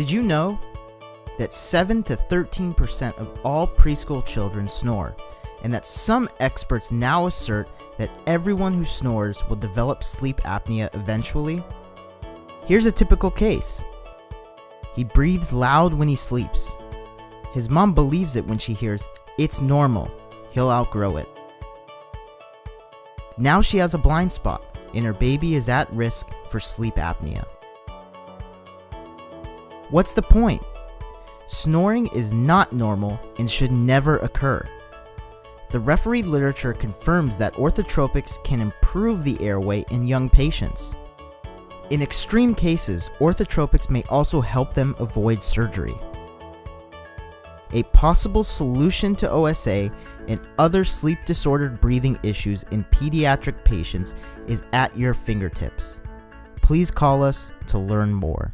Did you know that 7 to 13% of all preschool children snore, and that some experts now assert that everyone who snores will develop sleep apnea eventually? Here's a typical case. He breathes loud when he sleeps. His mom believes it when she hears, "It's normal, he'll outgrow it." Now she has a blind spot, and her baby is at risk for sleep apnea. What's the point? Snoring is not normal and should never occur. The refereed literature confirms that orthotropics can improve the airway in young patients. In extreme cases, orthotropics may also help them avoid surgery. A possible solution to OSA and other sleep-disordered breathing issues in pediatric patients is at your fingertips. Please call us to learn more.